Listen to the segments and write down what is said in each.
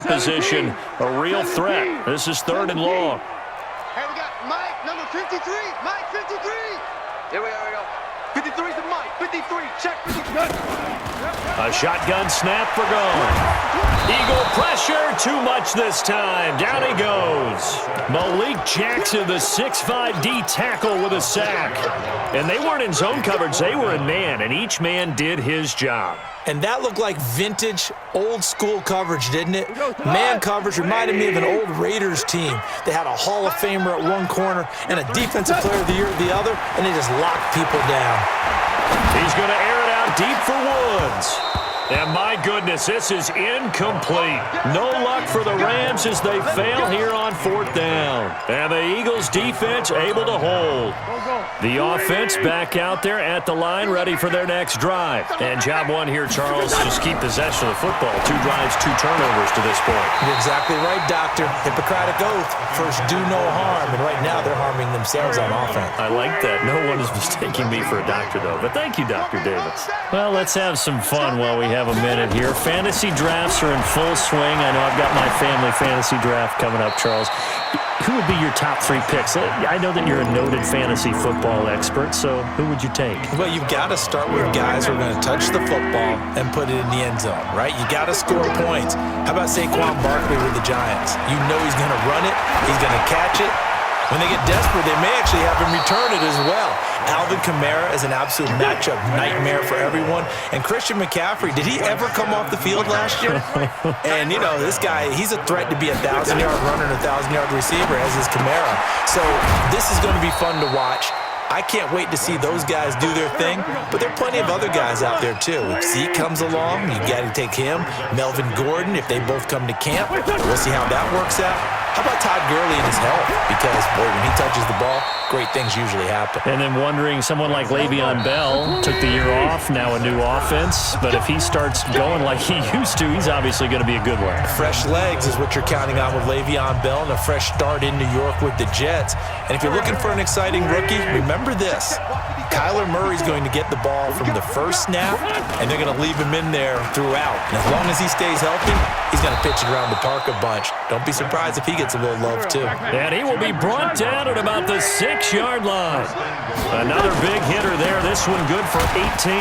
Position, a real threat. This is 3rd and long. Hey, we got Mike, number 53. Mike, 53. Here we go. 53 to Mike. 53. Check 53. A shotgun snap for gone. Eagle pressure, too much this time. Down he goes. Malik Jackson, the 6'5" D tackle with a sack. And they weren't in zone coverage, they were in man, and each man did his job. And that looked like vintage, old-school coverage, didn't it? Man coverage reminded me of an old Raiders team. They had a Hall of Famer at one corner and a Defensive Player of the Year at the other, and they just locked people down. He's going to air it out deep for Woods. And my goodness, this is incomplete. No luck for the Rams as they fail here on 4th down. And the Eagles defense able to hold. The offense back out there at the line, ready for their next drive. And job one here, Charles, just keep possession of the football. 2 drives, 2 turnovers to this point. You're exactly right, Doctor. Hippocratic oath. First, do no harm. And right now, they're harming themselves on offense. I like that. No one is mistaking me for a doctor, though. But thank you, Dr. Davis. Well, let's have some fun while we have a minute here. Fantasy drafts are in full swing. I know I've got my family fantasy draft coming up, Charles. Who would be your top 3 picks? I know that you're a noted fantasy football expert, so who would you take? Well, you've got to start with guys who are going to touch the football and put it in the end zone, right? You got to score points. How about Saquon Barkley with the Giants? You know he's going to run it. He's going to catch it. When they get desperate, they may actually have him return it as well. Alvin Kamara is an absolute matchup nightmare for everyone. And Christian McCaffrey, did he ever come off the field last year? And, you know, this guy, he's a threat to be a 1,000-yard runner and a 1,000-yard receiver, as is Kamara. So this is going to be fun to watch. I can't wait to see those guys do their thing, but there are plenty of other guys out there, too. If Zeke comes along, you got to take him. Melvin Gordon, if they both come to camp, we'll see how that works out. How about Todd Gurley and his health? Because, boy, when he touches the ball, great things usually happen. And then wondering, someone like Le'Veon Bell took the year off, now a new offense. But if he starts going like he used to, he's obviously going to be a good one. Fresh legs is what you're counting on with Le'Veon Bell and a fresh start in New York with the Jets. And if you're looking for an exciting rookie, remember this. Kyler Murray's going to get the ball from the first snap, and they're going to leave him in there throughout. And as long as he stays healthy, he's going to pitch it around the park a bunch. Don't be surprised if he gets a little love, too. And he will be brought down at about the 6-yard line. Another big hitter there. This one good for 18.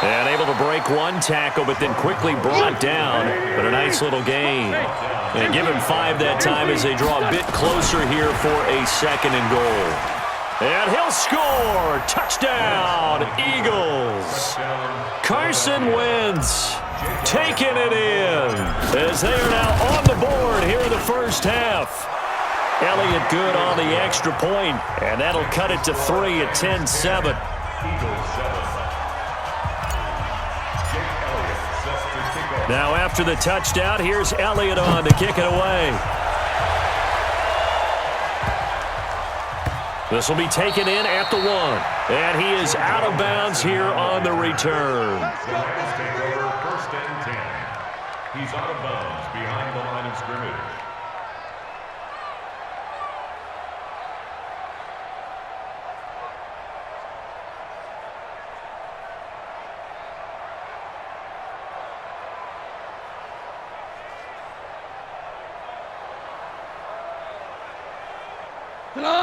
And able to break one tackle, but then quickly brought down. But a nice little gain. And give him 5 that time as they draw a bit closer here for a 2nd and goal. And he'll score. Touchdown, Eagles. Carson Wentz taking it in as they are now on the board here in the first half. Elliott good on the extra point, and that'll cut it to 3 at 10-7. Now after the touchdown, here's Elliott on to kick it away. This will be taken in at the 1. And he is out of bounds here on the return. First and 10. He's out of bounds behind the line of scrimmage.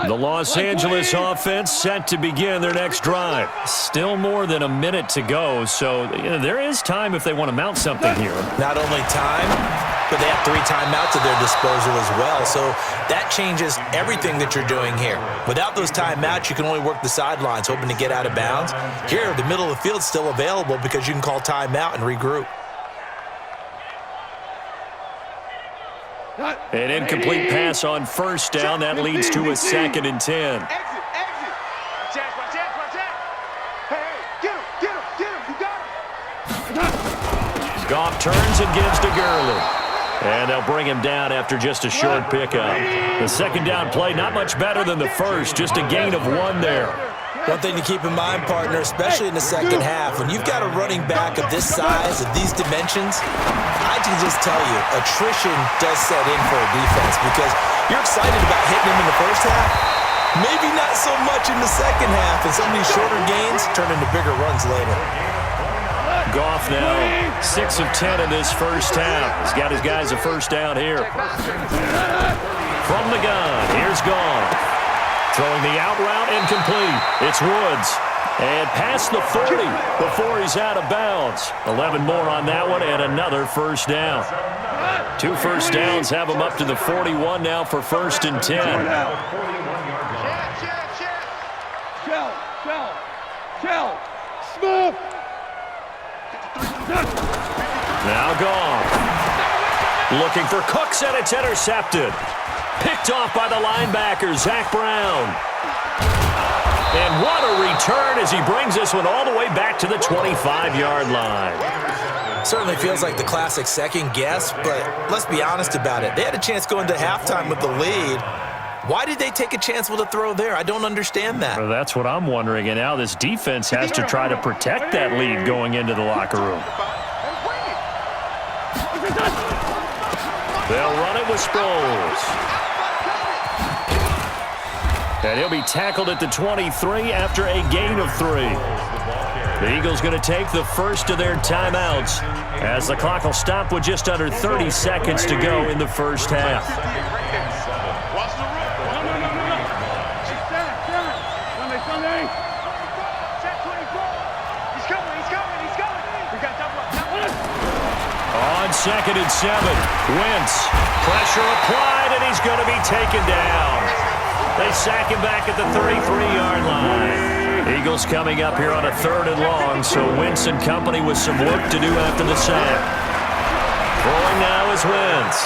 The Los Angeles offense set to begin their next drive. Still more than a minute to go, so there is time if they want to mount something here. Not only time, but they have 3 timeouts at their disposal as well, so that changes everything that you're doing here. Without those timeouts, you can only work the sidelines, hoping to get out of bounds. Here, the middle of the field's still available because you can call timeout and regroup. An incomplete pass on first down. That leads to a 2nd and 10. Exit. Hey, get him. You got him. Goff turns and gives to Gurley. And they'll bring him down after just a short pickup. The 2nd down play, not much better than the first. Just a gain of 1 there. One thing to keep in mind, partner, especially in the second half, when you've got a running back of this size, of these dimensions, I can just tell you, attrition does set in for a defense because you're excited about hitting him in the first half, maybe not so much in the second half, and some of these shorter gains turn into bigger runs later. Goff now 6 of 10 in this first half. He's got his guys a first down here. From the gun, here's Goff. Throwing the out route, incomplete. It's Woods. And past the 40 before he's out of bounds. 11 more on that one and another first down. 2 first downs have him up to the 41 now for 1st and 10. Shell. Smooth. Now Goff. Looking for Cooks, and it's intercepted. Picked off by the linebacker, Zach Brown. And what a return as he brings this one all the way back to the 25-yard line. Certainly feels like the classic second guess, but let's be honest about it. They had a chance going to halftime with the lead. Why did they take a chance with a throw there? I don't understand that. Well, that's what I'm wondering, and now this defense has to try to protect that lead going into the locker room. They'll run it with Sproles. And he'll be tackled at the 23 after a gain of 3. The Eagles going to take the first of their timeouts as the clock will stop with just under 30 seconds to go in the first half. On 2nd and 7, Wentz. Pressure applied, and he's going to be taken down. They sack him back at the 33-yard line. Eagles coming up here on a 3rd and long, so Wentz and company with some work to do after the sack. Throwing now is Wentz.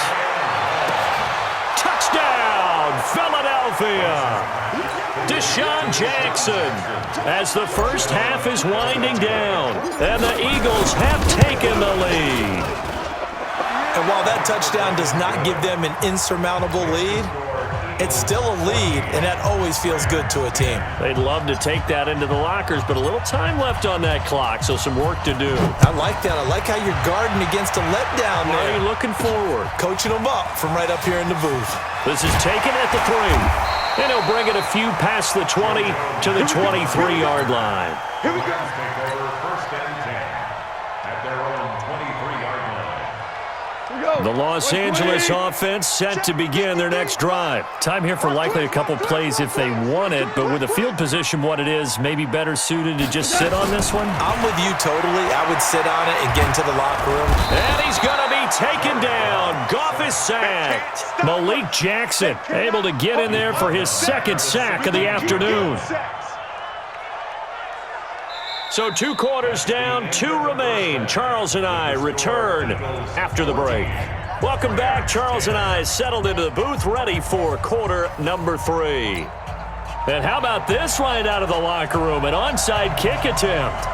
Touchdown, Philadelphia! Deshaun Jackson as the first half is winding down, and the Eagles have taken the lead. And while that touchdown does not give them an insurmountable lead, it's still a lead, and that always feels good to a team. They'd love to take that into the lockers, but a little time left on that clock, so some work to do. I like that. I like how you're guarding against a letdown there. Are you looking forward? Coaching them up from right up here in the booth. This is taken at the 3. And he'll bring it a few past the 20 to the 23-yard line. Here we go. Take over 1st and 10 at their own 23-yard line. The Los Angeles offense set to begin their next drive. Time here for likely a couple plays if they want it, but with the field position what it is, maybe better suited to just sit on this one? I'm with you totally. I would sit on it and get into the locker room. And he's going to be taken down. Goff is sacked. Malik Jackson able to get in there for his 2nd sack of the afternoon. So 2 quarters down, 2 remain. Charles and I return after the break. Welcome back. Charles and I settled into the booth, ready for quarter number 3. And how about this right out of the locker room? An onside kick attempt.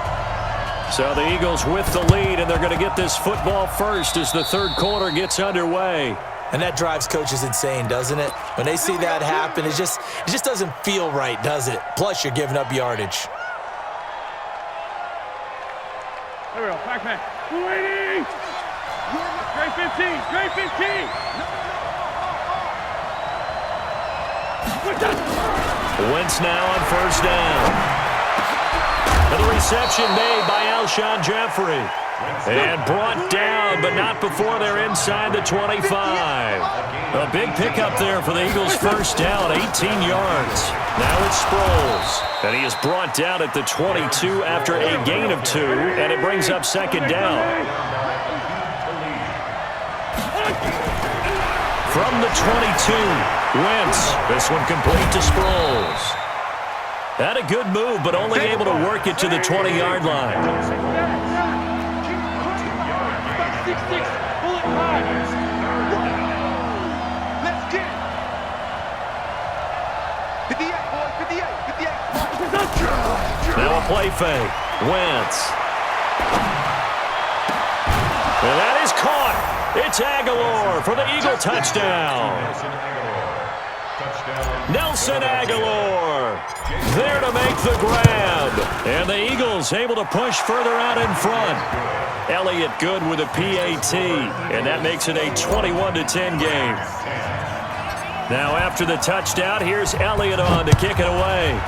So the Eagles with the lead, and they're going to get this football first as the 3rd quarter gets underway. And that drives coaches insane, doesn't it? When they see that happen, it just doesn't feel right, does it? Plus, you're giving up yardage. There we go, back. 280! Great 15, great 15! Wentz now on 1st down. And the reception made by Alshon Jeffrey. And brought down, but not before they're inside the 25. A big pickup there for the Eagles' first down, 18 yards. Now it's Sproles. And he is brought down at the 22 after a gain of 2, and it brings up 2nd down. From the 22, Wentz. This one complete to Sproles. Had a good move, but only able to work it to the 20-yard line. 6-6, pull it high. Let's get it. 58, boys, 58. Now a play fake. Wentz. And that is caught. It's Aguilar for the Eagle touchdown. Nelson Aguilar there to make the grab. And the Eagles able to push further out in front. Elliott good with a PAT, and that makes it a 21-10 game. Now after the touchdown, here's Elliott on to kick it away.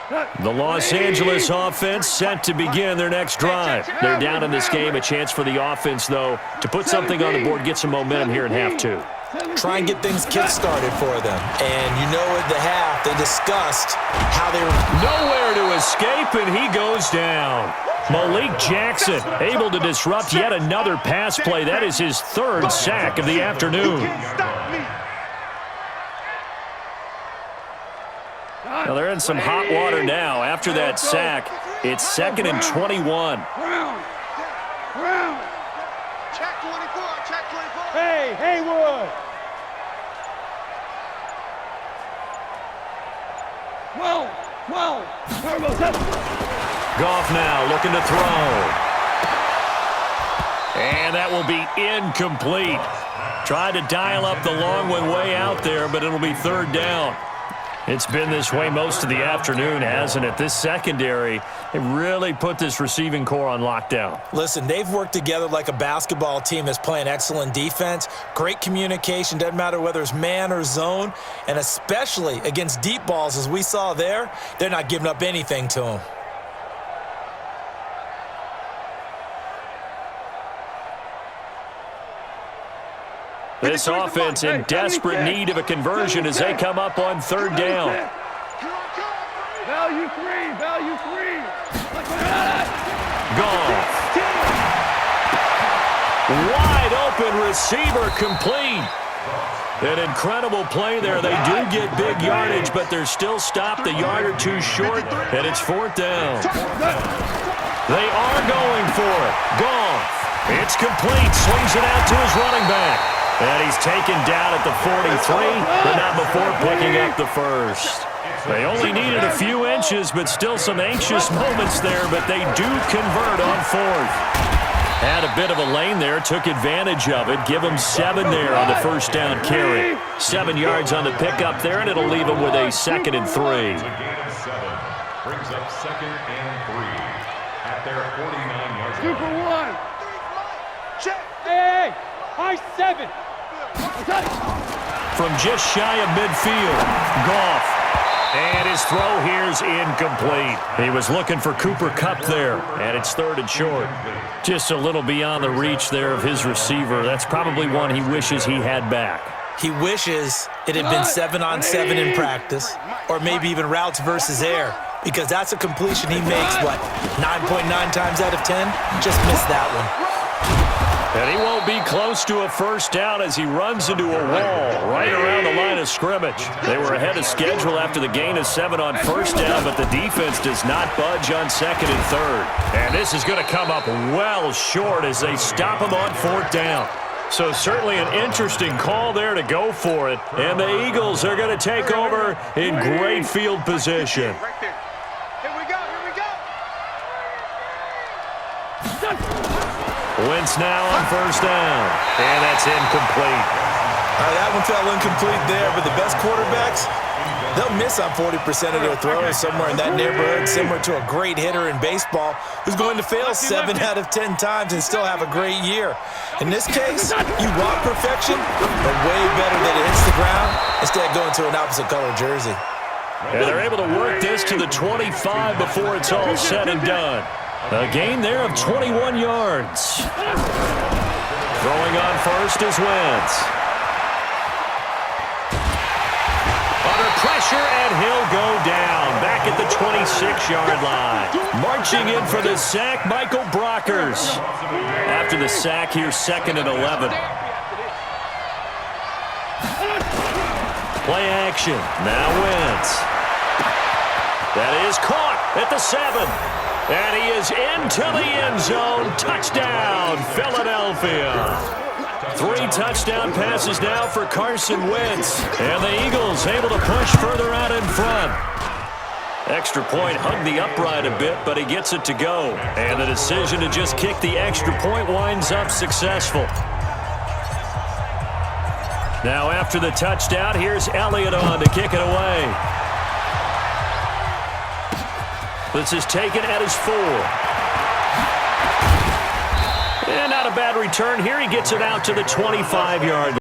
The Los Angeles offense set to begin their next drive. They're down in this game. A chance for the offense, though, to put something on the board, get some momentum here in half two. Try and get things kick-started for them. And you know at the half, they discussed how they were... Nowhere to escape, and he goes down. Malik Jackson able to disrupt yet another pass play. That is his third sack of the afternoon. Well, they're in some hot water now. After that sack, it's 2nd and 21. Check 24, check 24. Hey, Haywood. 12. Goff now looking to throw. And that will be incomplete. Tried to dial up the long one way out there, but it'll be 3rd down. It's been this way most of the afternoon, hasn't it? This secondary, they really put this receiving core on lockdown. Listen, they've worked together like a basketball team that's playing excellent defense. Great communication, doesn't matter whether it's man or zone. And especially against deep balls, as we saw there, they're not giving up anything to them. This offense in desperate need of a conversion as they come up on 3rd down. Value three. Goff. Wide open receiver complete. An incredible play there. They do get big yardage, but they're still stopped a yard or two short, and it's 4th down. They are going for it. Goff. It's complete. Swings it out to his running back. And he's taken down at the 43, but not before picking up the first. They only needed a few inches, but still some anxious moments there, but they do convert on 4th. Had a bit of a lane there, took advantage of it. Give him 7 there on the first down carry. 7 yards on the pickup there, and it'll leave him with a 2nd and 3. Brings up 2nd and 3 at their 49-yard line. 2 for 1. Check. Hey, high 7. From just shy of midfield, Goff. And his throw here's incomplete. He was looking for Cooper Kupp there, and it's 3rd and short. Just a little beyond the reach there of his receiver. That's probably one he wishes he had back. He wishes it had been 7-on-7 in practice, or maybe even routes versus air, because that's a completion he makes, 9.9 times out of 10? Just missed that one. And he won't be close to a first down as he runs into a wall right around the line of scrimmage. They were ahead of schedule after the gain of 7 on first down, but the defense does not budge on 2nd and 3rd. And this is going to come up well short as they stop him on 4th down. So certainly an interesting call there to go for it. And the Eagles are going to take over in great field position. Right there. Here we go. Wentz now on first down. And that's incomplete. That one fell incomplete there, but the best quarterbacks, they'll miss on 40% of their throws somewhere in that neighborhood, similar to a great hitter in baseball who's going to fail 7 out of 10 times and still have a great year. In this case, you want perfection, but way better that it hits the ground instead of going to an opposite color jersey. And they're able to work this to the 25 before it's all said and done. A gain there of 21 yards. Throwing on first is Wentz. Under pressure, and he'll go down. Back at the 26-yard line. Marching in for the sack, Michael Brockers. After the sack, here's 2nd and 11. Play action. Now Wentz. That is caught at the 7. And he is into the end zone. Touchdown, Philadelphia. 3 touchdown passes now for Carson Wentz. And the Eagles able to push further out in front. Extra point hugged the upright a bit, but he gets it to go. And the decision to just kick the extra point winds up successful. Now after the touchdown, here's Elliott on to kick it away. This is taken at his 4. And not a bad return here. He gets it out to the 25-yard line.